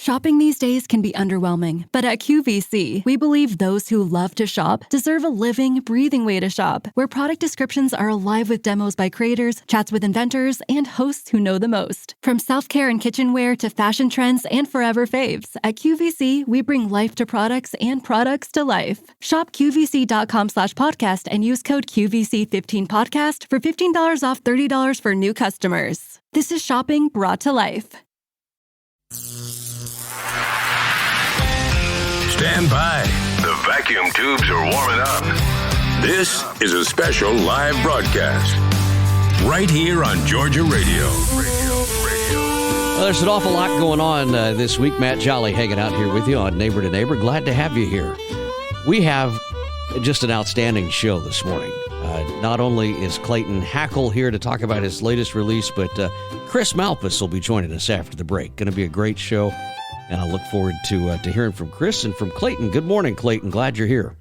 Shopping these days can be underwhelming, but at QVC, we believe those who love to shop deserve a living, breathing way to shop, where product descriptions are alive with demos by creators, chats with inventors, and hosts who know the most. From self-care and kitchenware to fashion trends and forever faves, at QVC, we bring life to products and products to life. Shop QVC.com/podcast and use code QVC15podcast for $15 off $30 for new customers. This is shopping brought to life. Stand by. The vacuum tubes are warming up. This is a special live broadcast right here on Georgia Radio. Well, there's an awful lot going on this week. Matt Jolly hanging out here with you on Neighbor to Neighbor. Glad to have you here. We have just an outstanding show this morning. Not only is Clayton Hackle here to talk about his latest release, but Chris Malpass will be joining us after the break. Going to be a great show, and I look forward to hearing from Chris and from Clayton. Good morning, Clayton. Glad you're here.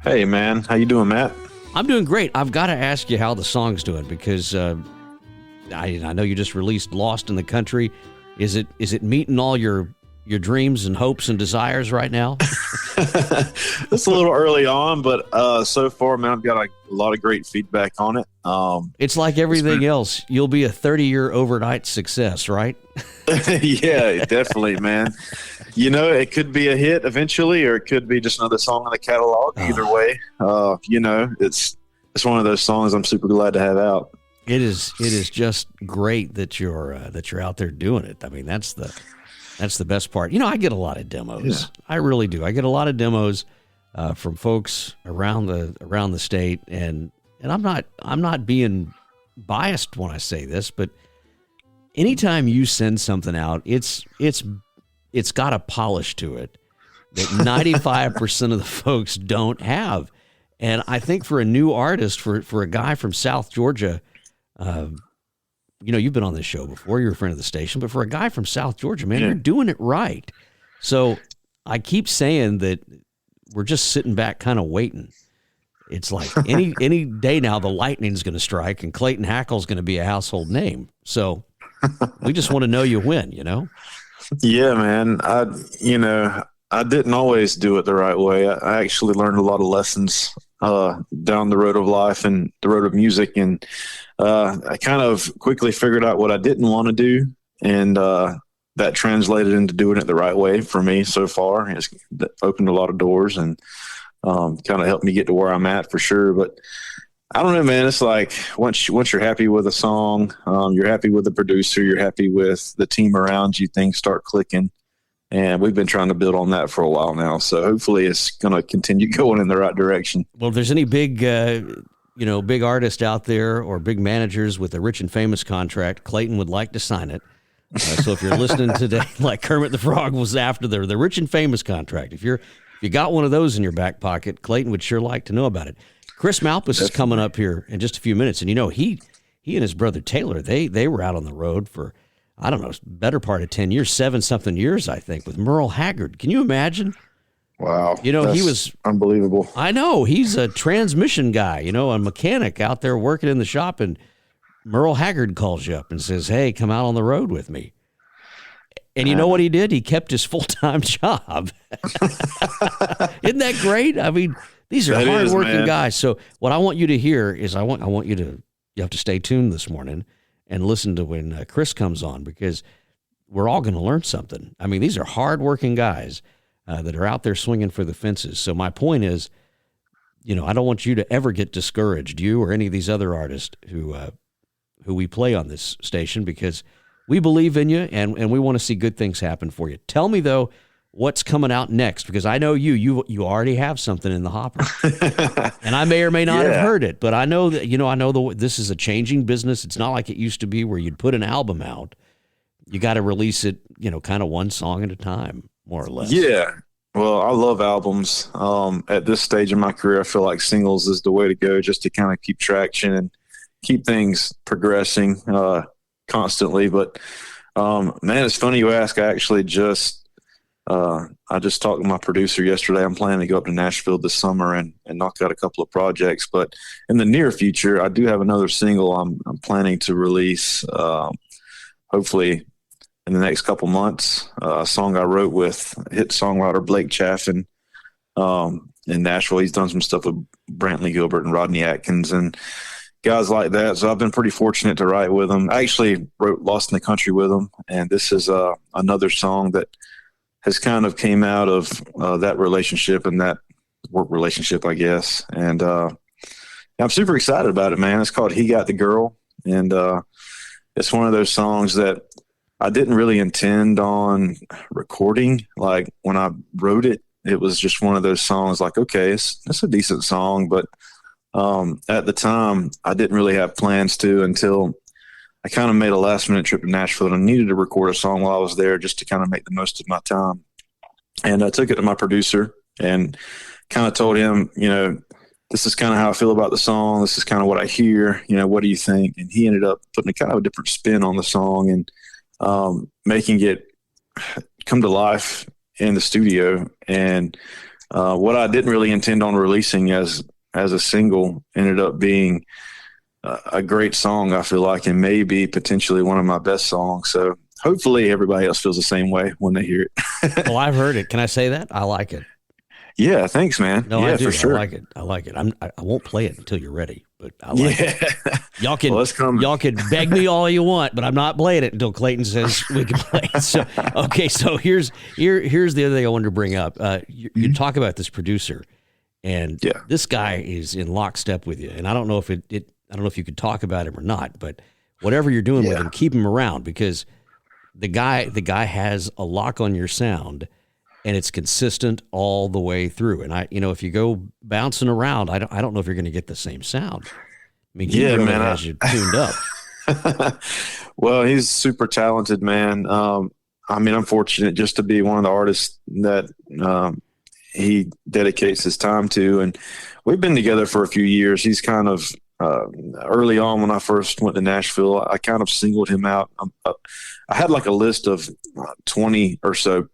Hey, man. How you doing, Matt? I'm doing great. I've got to ask you how the song's doing because I know you just released Lost in the Country. Is it meeting all your dreams and hopes and desires right now? It's a little early on, but so far, man, I've got a lot of great feedback on it. It's like everything else. You'll be a 30-year overnight success, right? Yeah, definitely, man. You know, it could be a hit eventually, or it could be just another song in the catalog. Either way, you know, it's one of those songs I'm super glad to have out. It is just great that you're out there doing it. I mean, that's the best part. You know, I get a lot of demos. Yeah. I really do. I get a lot of demos from folks around the state, and I'm not being biased when I say this, but anytime you send something out, it's got a polish to it that 95% of the folks don't have. And I think for a new artist, for a guy from South Georgia, you know, you've been on this show before. You're a friend of the station. But for a guy from South Georgia, man, You're doing it right. So I keep saying that we're just sitting back kind of waiting. It's like any day now the lightning's going to strike and Clayton Hackle's going to be a household name. So we just want to know you win, you know? Yeah, man. I didn't always do it the right way. I actually learned a lot of lessons down the road of life and the road of music, and I kind of quickly figured out what I didn't want to do, and that translated into doing it the right way for me so far. It's opened a lot of doors and kind of helped me get to where I'm at for sure. But I don't know, man. It's like once you're happy with a song, you're happy with the producer, you're happy with the team around you, things start clicking. And we've been trying to build on that for a while now. So hopefully it's going to continue going in the right direction. Well, if there's any big artists out there or big managers with a rich and famous contract, Clayton would like to sign it. So if you're listening today, like Kermit the Frog was after the rich and famous contract, if you got one of those in your back pocket, Clayton would sure like to know about it. Chris Malpass is coming up here in just a few minutes. And, you know, he and his brother Taylor, they were out on the road for, I don't know, better part of 10 years, 7-something years, I think, with Merle Haggard. Can you imagine? Wow. You know, he was unbelievable. I know. He's a transmission guy, you know, a mechanic out there working in the shop, and Merle Haggard calls you up and says, hey, come out on the road with me. And you know what he did? He kept his full-time job. Isn't that great? I mean, these are hard-working guys. So what I want you to hear is I want you have to stay tuned this morning and listen to when Chris comes on, because we're all going to learn something. I mean, these are hard-working guys that are out there swinging for the fences. So my point is, you know, I don't want you to ever get discouraged, you or any of these other artists who we play on this station, because we believe in you and we want to see good things happen for you. Tell me, though, what's coming out next, because I know you already have something in the hopper. And I may or may not have heard it, but I know that, this is a changing business. It's not like it used to be where you'd put an album out. You got to release it, you know, kind of one song at a time, more or less. Yeah. Well, I love albums. At this stage in my career, I feel like singles is the way to go, just to kind of keep traction and keep things progressing constantly. But man, it's funny you ask. I actually just talked to my producer yesterday. I'm planning to go up to Nashville this summer and knock out a couple of projects. But in the near future, I do have another single I'm planning to release, hopefully in the next couple months. A song I wrote with hit songwriter Blake Chaffin in Nashville. He's done some stuff with Brantley Gilbert and Rodney Atkins and guys like that. So I've been pretty fortunate to write with him. I actually wrote Lost in the Country with him, and this is another song that has kind of came out of that relationship and that work relationship, I guess. And I'm super excited about it, man. It's called He Got the Girl, and it's one of those songs that I didn't really intend on recording. Like when I wrote it, it was just one of those songs like, okay, it's a decent song, but at the time I didn't really have plans to until I kind of made a last minute trip to Nashville, and I needed to record a song while I was there just to kind of make the most of my time. And I took it to my producer and kind of told him, this is kind of how I feel about the song. This is kind of what I hear. What do you think? And he ended up putting a kind of a different spin on the song and making it come to life in the studio. And what I didn't really intend on releasing as a single ended up being a great song, I feel like, and maybe potentially one of my best songs. So hopefully everybody else feels the same way when they hear it. Well, I've heard it. Can I say that? I like it. Yeah, thanks, man. No, yeah, I do. For sure. I like it. I won't play it until you're ready, but I like it. Y'all can well, y'all can beg me all you want, but I'm not playing it until Clayton says we can play it. So okay, so here's the other thing I wanted to bring up. You talk about this producer, and this guy is in lockstep with you. And I don't know if I don't know if you could talk about him or not, but whatever you're doing with him, keep him around, because the guy has a lock on your sound. And it's consistent all the way through. And if you go bouncing around, I don't know if you're going to get the same sound. I mean, he really has you tuned up. Well, he's super talented, man. I'm fortunate just to be one of the artists that he dedicates his time to. And we've been together for a few years. He's kind of early on when I first went to Nashville, I kind of singled him out. I had like a list of 20 or so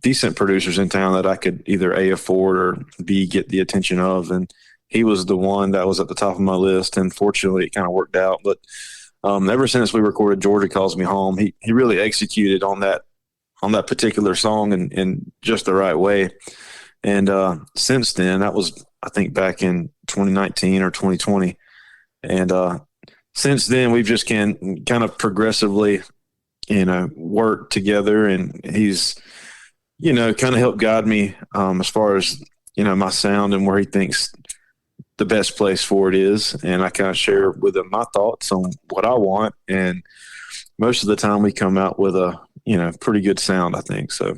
decent producers in town that I could either A, afford, or B, get the attention of. And he was the one that was at the top of my list. And fortunately it kind of worked out. But ever since we recorded Georgia Calls Me Home, he really executed on that particular song in just the right way. And since then, that was, I think, back in 2019 or 2020. And since then, we've just kind of progressively, work together. And he's, kind of helped guide me as far as, my sound and where he thinks the best place for it is. And I kind of share with him my thoughts on what I want. And most of the time we come out with a, pretty good sound, I think. So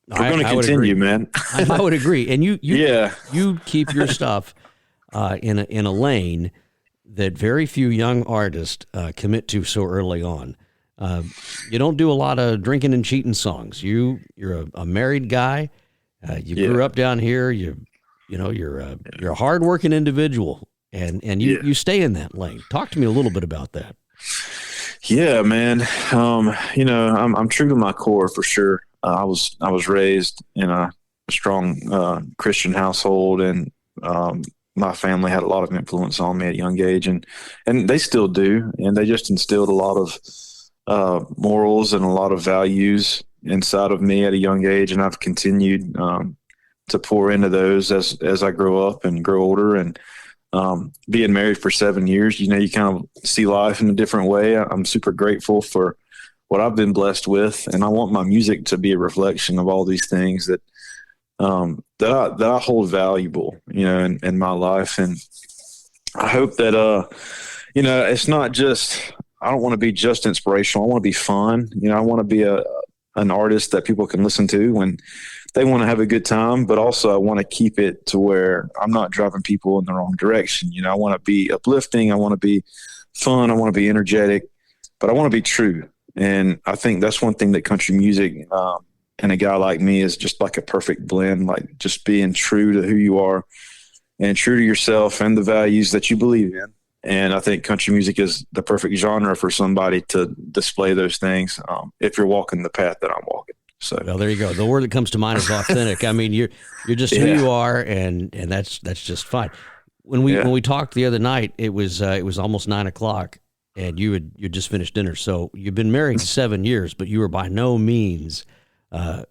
we're going to continue, man. I would agree. And you keep your stuff in a lane that very few young artists commit to so early on. You don't do a lot of drinking and cheating songs. You're a married guy. You grew up down here. You're a hardworking individual, and you stay in that lane. Talk to me a little bit about that. Yeah, man. I'm true to my core for sure. I was raised in a strong Christian household, and my family had a lot of influence on me at a young age, and they still do. And they just instilled a lot of morals and a lot of values inside of me at a young age. And I've continued to pour into those as I grow up and grow older. And being married for 7 years, you kind of see life in a different way. I'm super grateful for what I've been blessed with. And I want my music to be a reflection of all these things that I hold valuable, in my life. And I hope that, it's not just, I don't want to be just inspirational. I want to be fun. I want to be an artist that people can listen to when they want to have a good time, but also I want to keep it to where I'm not driving people in the wrong direction. I want to be uplifting. I want to be fun. I want to be energetic, but I want to be true. And I think that's one thing that country music and a guy like me is just like a perfect blend, like just being true to who you are and true to yourself and the values that you believe in. And I think country music is the perfect genre for somebody to display those things if you're walking the path that I'm walking. So, well, there you go. The word that comes to mind is authentic. I mean, you're just who you are, and that's just fine. When we talked the other night, it was almost 9:00, and you just finished dinner. So you've been married 7 years, but you are by no means a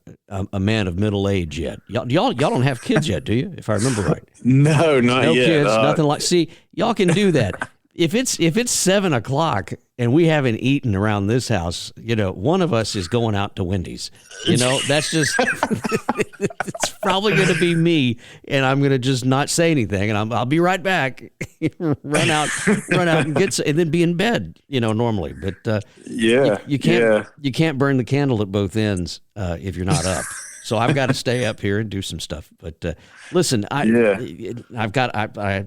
man of middle age yet. Y'all don't have kids yet, do you? If I remember right. No, not No yet. kids, nothing like. See, y'all can do that. If it's 7:00 and we haven't eaten around this house, one of us is going out to Wendy's. That's just it's probably going to be me, and I'm going to just not say anything, and I'll be right back. run out, and and then be in bed. Normally, but you can't burn the candle at both ends if you're not up. So I've got to stay up here and do some stuff. But listen, I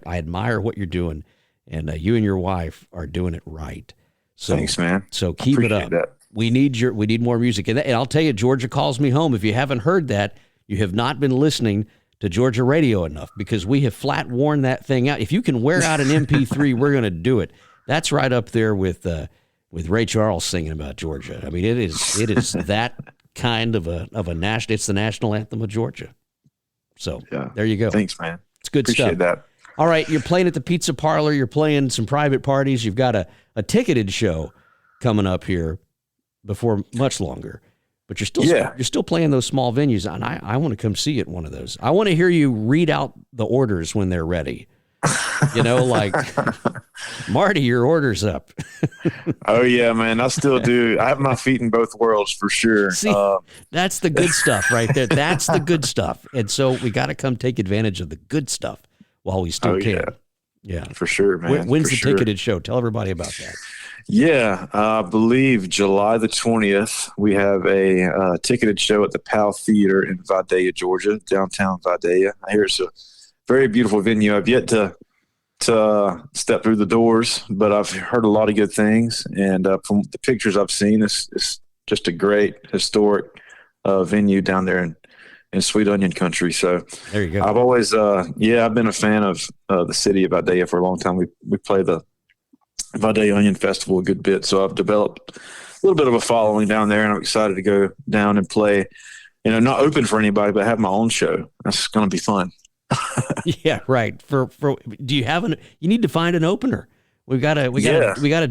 admire what you're doing. And you and your wife are doing it right. So, thanks, man. So keep it up. That. We need more music. And I'll tell you, Georgia Calls Me Home. If you haven't heard that, you have not been listening to Georgia radio enough, because we have flat worn that thing out. If you can wear out an MP3, we're going to do it. That's right up there with Ray Charles singing about Georgia. I mean, it is that kind of a national. It's the national anthem of Georgia. So there you go. Thanks, man. It's good Appreciate stuff. That. All right, you're playing at the Pizza Parlor. You're playing some private parties. You've got a ticketed show coming up here before much longer. But you're still playing those small venues, and I want to come see you at one of those. I want to hear you read out the orders when they're ready. Like, Marty, your order's up. Oh, yeah, man. I still do. I have my feet in both worlds for sure. See, that's the good stuff right there. That's the good stuff. And so we got to come take advantage of the good stuff while we still can. Yeah, for sure, man. When's the ticketed show? Tell everybody about that. Yeah, I believe July the 20th, we have a ticketed show at the Powell Theater in Vidalia, Georgia, downtown Vidalia. I hear it's a very beautiful venue. I've yet to step through the doors, but I've heard a lot of good things. And from the pictures I've seen, it's just a great historic venue down there in Sweet Onion Country. So there you go. I've always, I've been a fan of the city of Vidalia for a long time. We play the Vidalia Onion Festival a good bit. So I've developed a little bit of a following down there, and I'm excited to go down and play, not open for anybody, but have my own show. That's going to be fun. Yeah, right. For do you have you need to find an opener. We gotta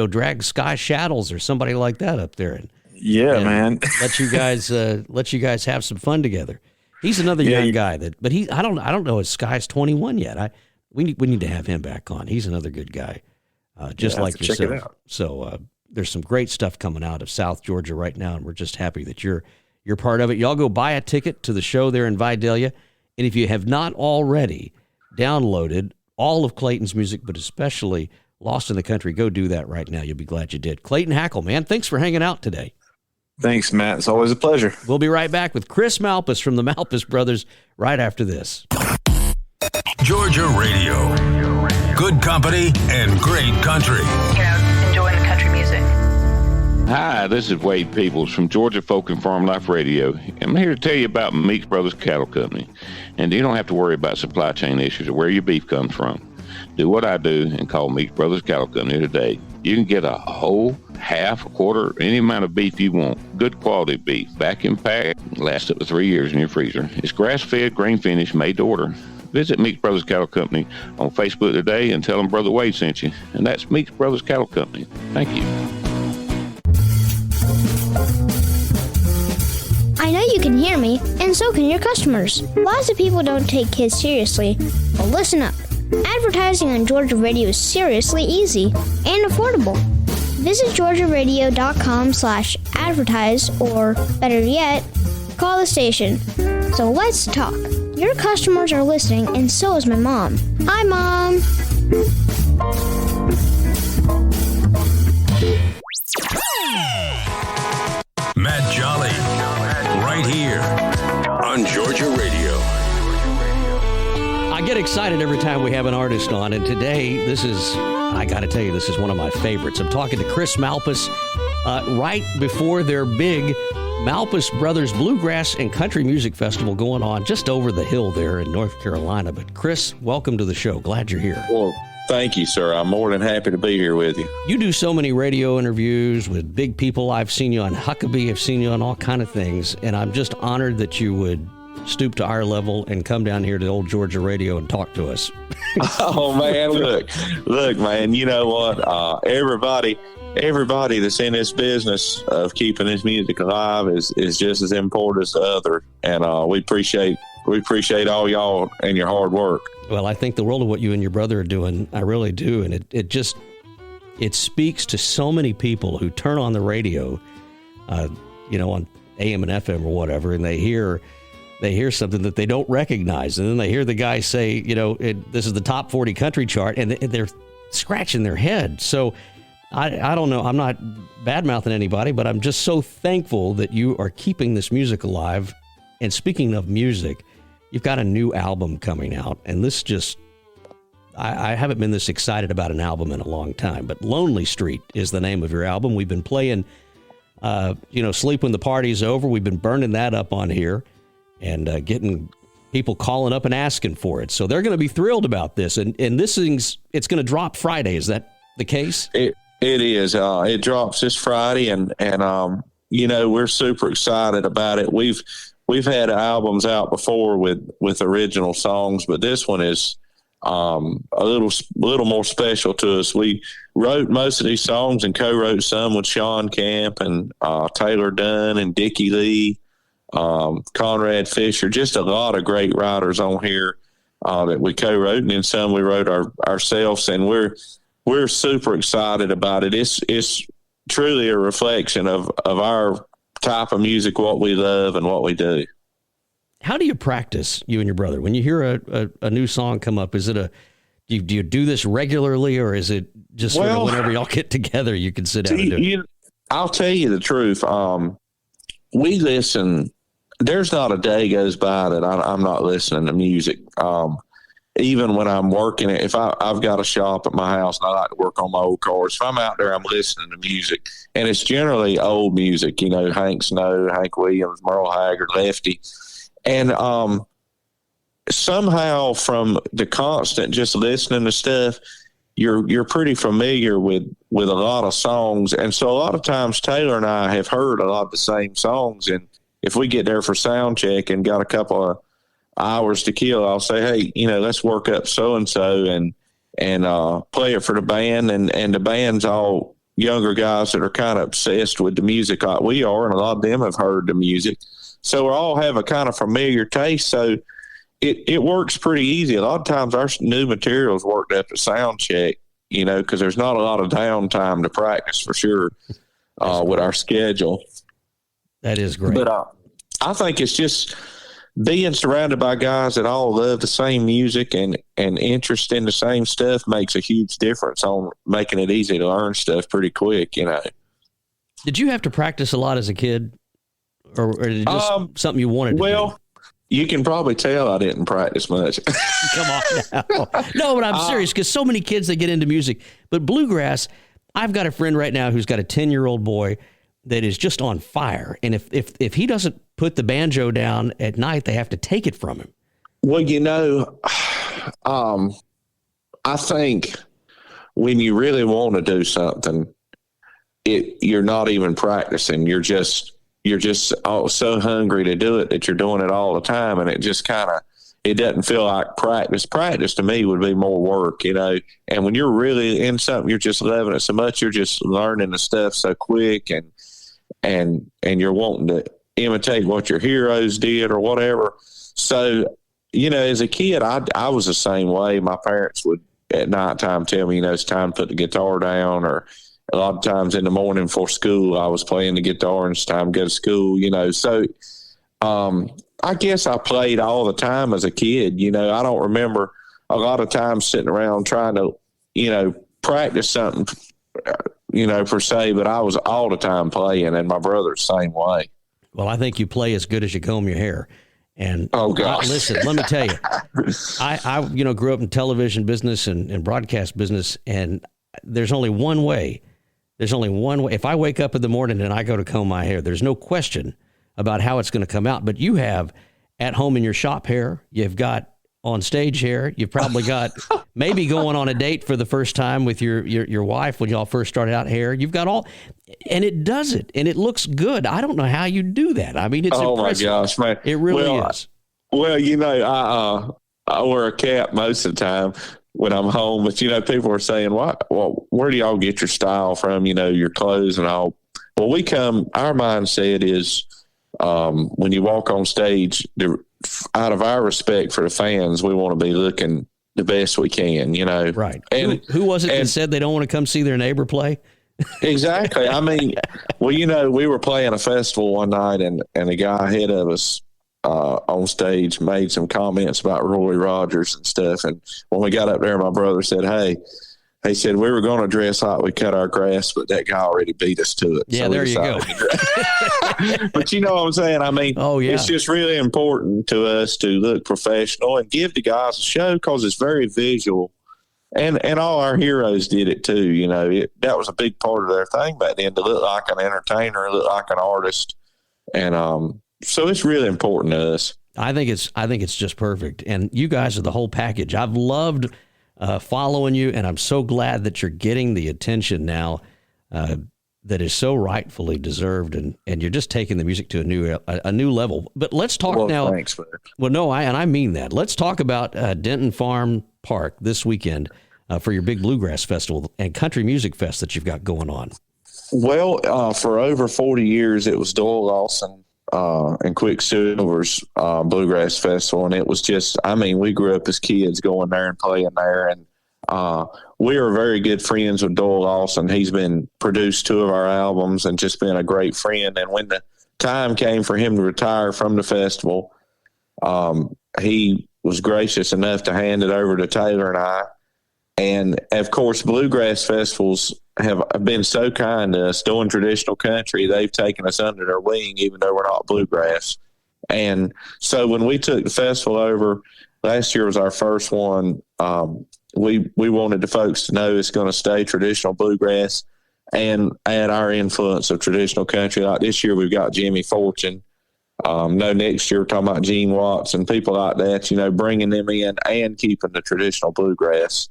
drag Sky Shadows or somebody like that up there and man. let you guys have some fun together. He's another young guy but I don't know if Sky's 21 yet. We need to have him back on. He's another good guy. Just like yourself. Check it out. So there's some great stuff coming out of South Georgia right now, and we're just happy that you're part of it. Y'all go buy a ticket to the show there in Vidalia, and if you have not already downloaded all of Clayton's music, but especially Lost in the Country, go do that right now. You'll be glad you did. Clayton Hackle, man, thanks for hanging out today. Thanks, Matt. It's always a pleasure. We'll be right back with Chris Malpass from the Malpass Brothers right after this. Georgia Radio. Good company and great country. Enjoying the country music. Hi, this is Wade Peoples from Georgia Folk and Farm Life Radio. I'm here to tell you about Meeks Brothers Cattle Company. And you don't have to worry about supply chain issues or where your beef comes from. Do what I do and call Meeks Brothers Cattle Company today. You can get a whole, half, a quarter, any amount of beef you want. Good quality beef, vacuum packed, lasts up to 3 years in your freezer. It's grass-fed, grain-finished, made to order. Visit Meeks Brothers Cattle Company on Facebook today and tell them Brother Wade sent you. And that's Meeks Brothers Cattle Company. Thank you. I know you can hear me, and so can your customers. Lots of people don't take kids seriously. Well, listen up. Advertising on Georgia Radio is seriously easy and affordable. Visit georgiaradio.com/advertise, or better yet, call the station. So let's talk. Your customers are listening, and so is my mom. Hi, Mom. Matt Jolly, right here on Georgia Radio. I get excited every time we have an artist on, and today I got to tell you, this is one of my favorites. I'm talking to Chris Malpass right before their big Malpass Brothers Bluegrass and Country Music Festival going on just over the hill there in North Carolina. But Chris, welcome to the show. Glad you're here. Well, thank you, sir. I'm more than happy to be here with you. You do so many radio interviews with big people. I've seen you on Huckabee. I've seen you on all kind of things. And I'm just honored that you would stoop to our level and come down here to old Georgia Radio and talk to us. Oh man, look, man. You know what? Everybody that's in this business of keeping this music alive is just as important as the other, and we appreciate all y'all and your hard work. Well, I think the world of what you and your brother are doing. I really do, and it speaks to so many people who turn on the radio, on AM and FM or whatever, and they hear something that they don't recognize, and then they hear the guy say, this is the top 40 country chart, and they're scratching their head. So I don't know. I'm not bad-mouthing anybody, but I'm just so thankful that you are keeping this music alive. And speaking of music, you've got a new album coming out, and this just, I haven't been this excited about an album in a long time, but Lonely Street is the name of your album. We've been playing, Sleep When the Party's Over. We've been burning that up on here and getting people calling up and asking for it. So they're going to be thrilled about this. And this thing's, it's going to drop Friday. Is that the case? It is. It drops this Friday, and we're super excited about it. We've had albums out before with original songs, but this one is a little more special to us. We wrote most of these songs and co-wrote some with Sean Camp and Taylor Dunn and Dickie Lee, Conrad Fisher, just a lot of great writers on here that we co-wrote, and then some we wrote ourselves, and we're super excited about it. It's truly a reflection of our type of music, what we love and what we do. How do you practice, you and your brother? When you hear a new song come up, is it do you do this regularly, or is it just sort of whenever y'all get together, you can sit down and do it? I'll tell you the truth. We listen. There's not a day goes by that I'm not listening to music. Even when I'm working, if I've got a shop at my house and I like to work on my old cars, if I'm out there, I'm listening to music, and it's generally old music, Hank Snow, Hank Williams, Merle Haggard, Lefty. And somehow from the constant just listening to stuff, you're pretty familiar with a lot of songs. And so a lot of times Taylor and I have heard a lot of the same songs. And if we get there for sound check and got a couple of hours to kill, I'll say, hey, let's work up so-and-so and play it for the band. And the band's all younger guys that are kind of obsessed with the music like we are. And a lot of them have heard the music. So we all have a kind of familiar taste. So it works pretty easy. A lot of times our new materials worked up to sound check, because there's not a lot of downtime to practice for sure with our schedule. That is great. But I think it's just being surrounded by guys that all love the same music and interest in the same stuff makes a huge difference on making it easy to learn stuff pretty quick, Did you have to practice a lot as a kid? Or is it just something you wanted to do? You can probably tell I didn't practice much. Come on now. No, but I'm serious, because so many kids that get into music. But bluegrass, I've got a friend right now who's got a 10-year-old boy that is just on fire. And if he doesn't put the banjo down at night, they have to take it from him. Well, I think when you really want to do something, you're not even practicing. You're just so hungry to do it that you're doing it all the time. And it just it doesn't feel like practice. Practice to me would be more work, and when you're really in something, you're just loving it so much. You're just learning the stuff so quick and you're wanting to imitate what your heroes did or whatever. So, as a kid, I was the same way. My parents would at nighttime tell me, it's time to put the guitar down, or a lot of times in the morning for school, I was playing the guitar and it's time to go to school, So I guess I played all the time as a kid. I don't remember a lot of times sitting around trying to, practice something, per se, but I was all the time playing, and my brother's the same way. Well, I think you play as good as you comb your hair. And oh gosh, listen, let me tell you, I grew up in television business and broadcast business, and there's only one way. There's only one way. If I wake up in the morning and I go to comb my hair, there's no question about how it's going to come out. But you have at home in your shop hair. You've got on stage hair. You've probably got maybe going on a date for the first time with your wife when y'all first started out hair. You've got all, and it does it, and it looks good. I don't know how you do that. I mean, it's impressive. My gosh, man. It really is. Well, I wear a cap most of the time when I'm home, but people are saying, where do y'all get your style from? Your clothes and all. Well, our mindset is, when you walk on stage, out of our respect for the fans, we want to be looking the best we can, Right. And who was it that said they don't want to come see their neighbor play? Exactly. I mean, well, we were playing a festival one night, and a guy ahead of us on stage made some comments about Roy Rogers and stuff. And when we got up there, my brother said, "Hey," he said, "we were going to dress like we cut our grass, but that guy already beat us to it." Yeah, so there you go. But you know what I'm saying? I mean, It's just really important to us to look professional and give the guys a show, because it's very visual. And all our heroes did it too. That was a big part of their thing back then, to look like an entertainer, look like an artist. And so it's really important to us. I think it's just perfect. And you guys are the whole package. I've loved following you, and I'm so glad that you're getting the attention now that is so rightfully deserved. And you're just taking the music to a new level. But let's talk now. Thanks, man. Well, no, I mean that. Let's talk about Denton Farm Park this weekend for your big Bluegrass Festival and Country Music Fest that you've got going on. Well, for over 40 years, it was Doyle Lawson and Quicksilver's Bluegrass Festival. And it was just, we grew up as kids going there and playing there. And we are very good friends with Doyle Lawson. He's been produced 2 of our albums and just been a great friend. And when the time came for him to retire from the festival, he was gracious enough to hand it over to Taylor and I. And of course, Bluegrass festivals have been so kind to us doing traditional country. They've taken us under their wing, even though we're not bluegrass. And so when we took the festival over, last year was our first one. We wanted the folks to know it's going to stay traditional bluegrass and add our influence of traditional country. Like this year, we've got Jimmy Fortune. Next year we're talking about Gene Watts and people like that, bringing them in and keeping the traditional bluegrass.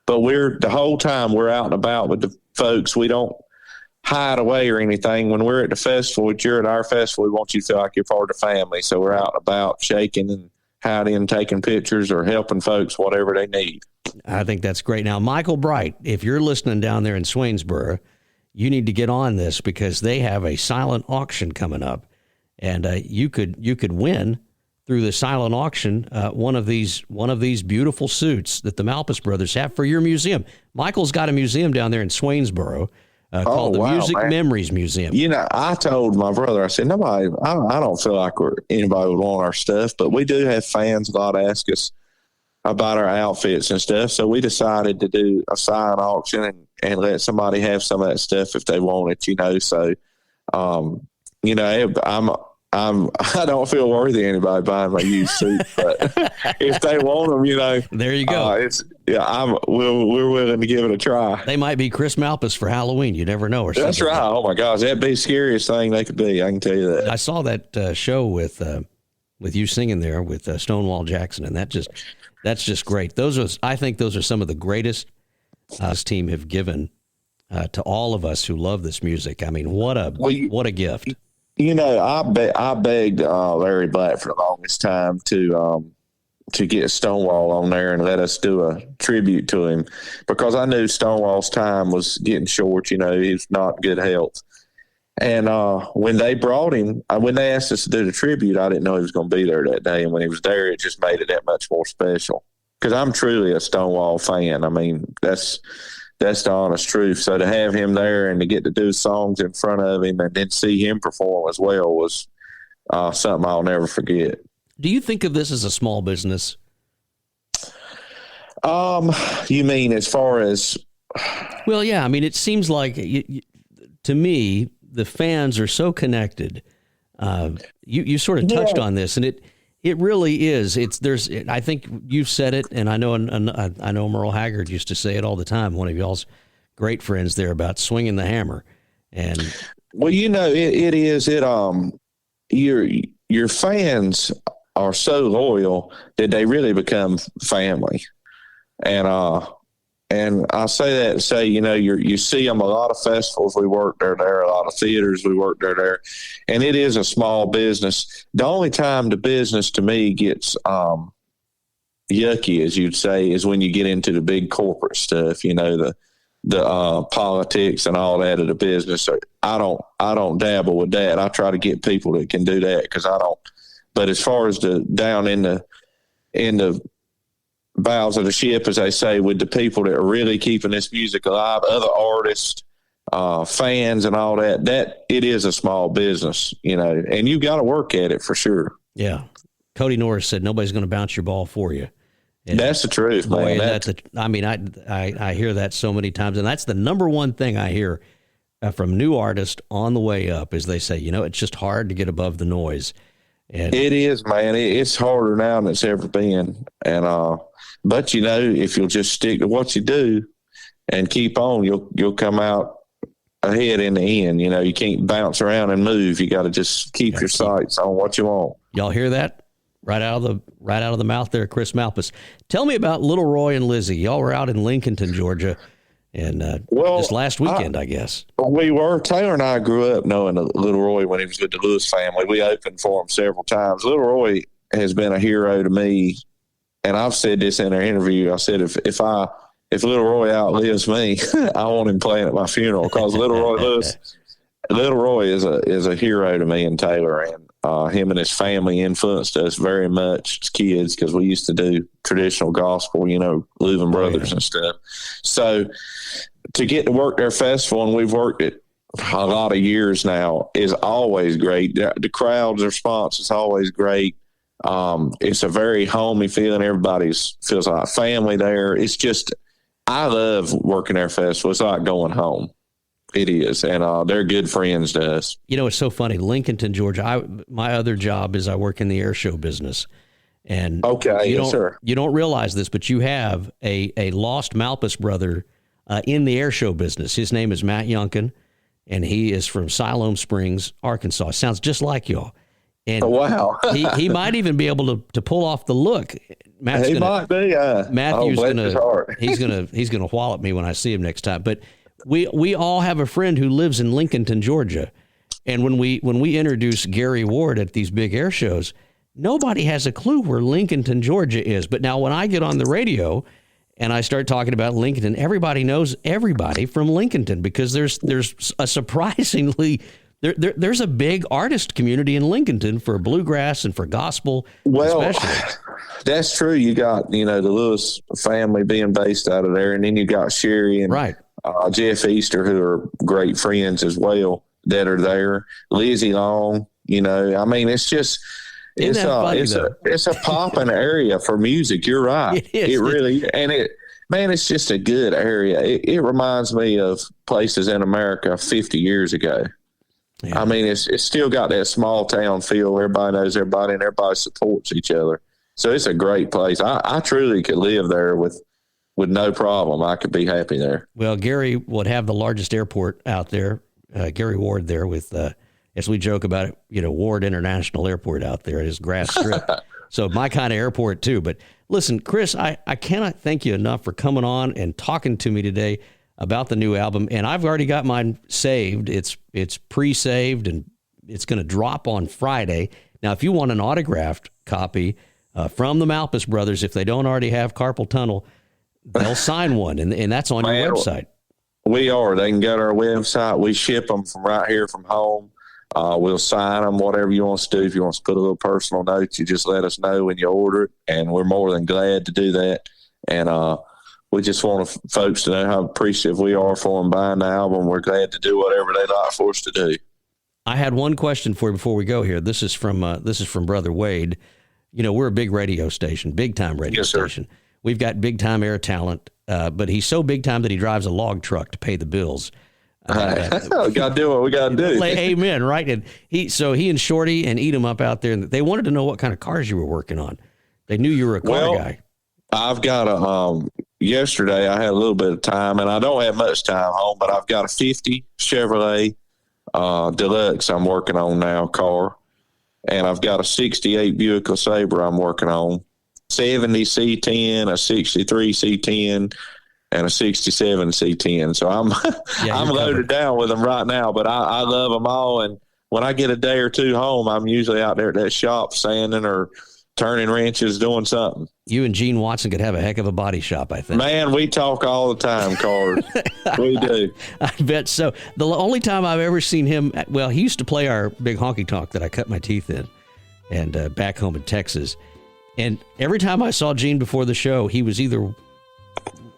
But the whole time we're out and about with the folks. We don't hide away or anything. When we're at the festival, if you're at our festival, we want you to feel like you're part of the family. So we're out and about shaking and hiding and taking pictures or helping folks, whatever they need. I think that's great. Now, Michael Bright, if you're listening down there in Swainsboro, you need to get on this because they have a silent auction coming up. And you could win through the silent auction one of these beautiful suits that the Malpass Brothers have for your museum. Michael's got a museum down there in Swainsboro called the Music Memories Museum. I told my brother, I said, I don't feel like anybody would want our stuff, but we do have fans a lot ask us about our outfits and stuff. So we decided to do a silent auction and let somebody have some of that stuff if they want it, So, I don't feel worthy of anybody buying my used suit, but if they want them, there you go. We're willing to give it a try. They might be Chris Malpass for Halloween. You never know. That's right. Oh my gosh, that'd be the scariest thing they could be. I can tell you that. I saw that show with you singing there with Stonewall Jackson, and that's just great. I think those are some of the greatest this team have given to all of us who love this music. I mean, what a gift. I begged Larry Black for the longest time to get Stonewall on there and let us do a tribute to him, because I knew Stonewall's time was getting short. He was not good health. And when they brought him, when they asked us to do the tribute, I didn't know he was going to be there that day. And when he was there, it just made it that much more special, because I'm truly a Stonewall fan. I mean, that's the honest truth. So to have him there and to get to do songs in front of him and then see him perform as well was something I'll never forget. Do you think of this as a small business? You mean as far as? Well, yeah. I mean, it seems like to me, the fans are so connected. You sort of touched on this, and it really is. I think you've said it, and I know Merle Haggard used to say it all the time. One of y'all's great friends there, about swinging the hammer. And well, it is. Your fans are so loyal that they really become family, and And I say that to say, you see them a lot of festivals. We work there, a lot of theaters. We work there. And it is a small business. The only time the business to me gets yucky, as you'd say, is when you get into the big corporate stuff, the politics and all that of the business. So I don't dabble with that. I try to get people that can do that because I don't. But as far as the down in the bows of the ship, as they say, with the people that are really keeping this music alive, other artists, fans and all that it is a small business, and you got to work at it for sure. Yeah. Cody Norris said nobody's going to bounce your ball for you. And that's the truth, boy, man. I hear that so many times, and that's the number one thing I hear from new artists on the way up is they say, it's just hard to get above the noise. And it is, man. It's harder now than it's ever been. And but if you'll just stick to what you do and keep on, you'll come out ahead in the end. You can't bounce around and move. You got to just keep your sights on what you want. Y'all hear that? Right out of the mouth there, Chris Malpass. Tell me about Little Roy and Lizzie. Y'all were out in Lincolnton, Georgia, and just last weekend, I guess. We were. Taylor and I grew up knowing Little Roy when he was with the Lewis family. We opened for him several times. Little Roy has been a hero to me, and I've said this in our interview. I said if Little Roy outlives me, I want him playing at my funeral because Little Roy is a hero to me and Taylor, and him and his family influenced us very much as kids because we used to do traditional gospel, Louvin Brothers and stuff. So to get to work their festival, and we've worked it a lot of years now, is always great. The crowd's response is always great. It's a very homey feeling. Everybody feels like family there. It's just, I love working their festival. It's like going home. It is, and they're good friends to us. It's so funny. Lincolnton, Georgia. My other job is I work in the air show business, and sir. You don't realize this, but you have a lost Malpass brother in the air show business. His name is Matt Yunkin, and he is from Siloam Springs, Arkansas. Sounds just like y'all. And wow, he might even be able to pull off the look. Matthew's gonna wallop me when I see him next time, but. We all have a friend who lives in Lincolnton, Georgia. And when we introduce Gary Ward at these big air shows, nobody has a clue where Lincolnton, Georgia is. But now when I get on the radio and I start talking about Lincolnton, everybody knows everybody from Lincolnton because there's a surprisingly there's a big artist community in Lincolnton for bluegrass and for gospel. Well, especially. That's true. You got, the Lewis family being based out of there, and then you got Sherry and right. Jeff Easter, who are great friends as well, that are there. Lizzie Long, it's just it's a popping area for music. You're right. It really, and it's just a good area. It reminds me of places in America 50 years ago. Yeah. It's still got that small town feel. Everybody knows everybody, and everybody supports each other. So it's a great place. I truly could live there with no problem. I could be happy there. Well, Gary would have the largest airport out there. Gary Ward there with, as we joke about it, Ward International Airport out there at his grass strip. So my kind of airport too. But listen, Chris, I cannot thank you enough for coming on and talking to me today about the new album. And I've already got mine saved. It's pre-saved and it's going to drop on Friday. Now, if you want an autographed copy from the Malpass Brothers, if they don't already have Carpal Tunnel, they'll sign one, and that's on your website. We are. They can go to our website. We ship them from right here from home. We'll sign them, whatever you want us to do. If you want us to put a little personal note, you just let us know when you order it, and we're more than glad to do that. And we just want folks to know how appreciative we are for them buying the album. We're glad to do whatever they like for us to do. I had one question for you before we go here. This is from Brother Wade. We're a big radio station, big time radio station. We've got big time air talent, but he's so big time that he drives a log truck to pay the bills. We got to do what we got to do. Amen, right? And he and Shorty and Eat 'em Up out there, and they wanted to know what kind of cars you were working on. They knew you were a car guy. I've got yesterday I had a little bit of time, and I don't have much time home, but I've got a 50 Chevrolet Deluxe I'm working on now, car. And I've got a 68 Buick LeSabre I'm working on, 70 C10, a 63 C10, and a 67 C10. So I'm I'm loaded down with them right now, but I love them all. And when I get a day or two home, I'm usually out there at that shop sanding or turning wrenches, doing something. You and Gene Watson could have a heck of a body shop, I think. Man, we talk all the time, cars. We do. I bet so. The only time I've ever seen him, well, he used to play our big honky tonk that I cut my teeth in, and back home in Texas. And every time I saw Gene before the show, he was either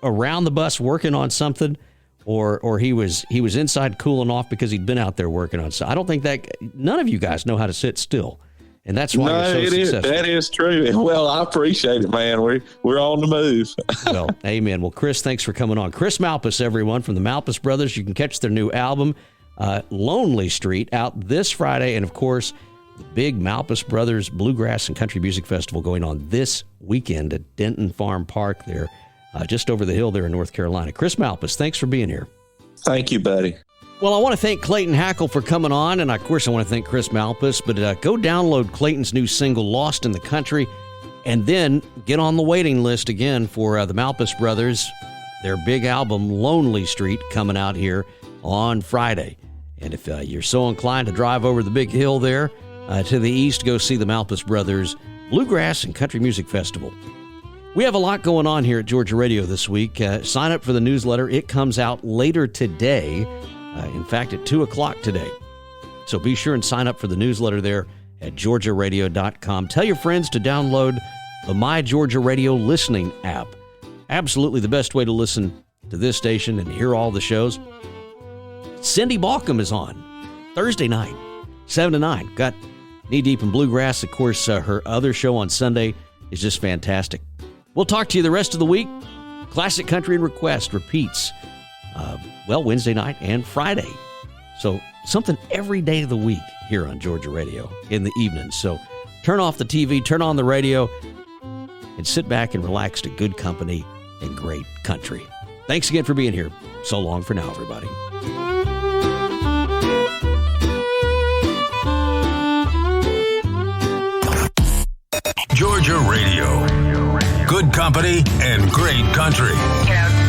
around the bus working on something, or he was inside cooling off because he'd been out there working on something. I don't think that none of you guys know how to sit still. And that's why you're so successful. That is true. Well, I appreciate it, man. We're on the move. Well, amen. Well, Chris, thanks for coming on. Chris Malpass, everyone, from the Malpass Brothers. You can catch their new album, Lonely Street, out this Friday. And, of course, the big Malpass Brothers Bluegrass and Country Music Festival going on this weekend at Denton Farm Park there, just over the hill there in North Carolina. Chris Malpass, thanks for being here. Thank you, buddy. Well, I want to thank Clayton Hackle for coming on, and of course I want to thank Chris Malpass, but go download Clayton's new single, Lost in the Country, and then get on the waiting list again for the Malpass Brothers, their big album, Lonely Street, coming out here on Friday. And if you're so inclined to drive over the big hill there to the east, go see the Malpass Brothers Bluegrass and Country Music Festival. We have a lot going on here at Georgia Radio this week. Sign up for the newsletter. It comes out later today. In fact, at 2 o'clock today. So be sure and sign up for the newsletter there at georgiaradio.com. Tell your friends to download the My Georgia Radio listening app. Absolutely the best way to listen to this station and hear all the shows. Cindy Balcom is on Thursday night, 7 to 9. Got Knee Deep in Bluegrass. Of course, her other show on Sunday is just fantastic. We'll talk to you the rest of the week. Classic Country and Request repeats. Wednesday night and Friday. So something every day of the week here on Georgia Radio in the evening. So turn off the TV, turn on the radio, and sit back and relax to good company and great country. Thanks again for being here. So long for now, everybody. Georgia Radio. Good company and great country. Yeah.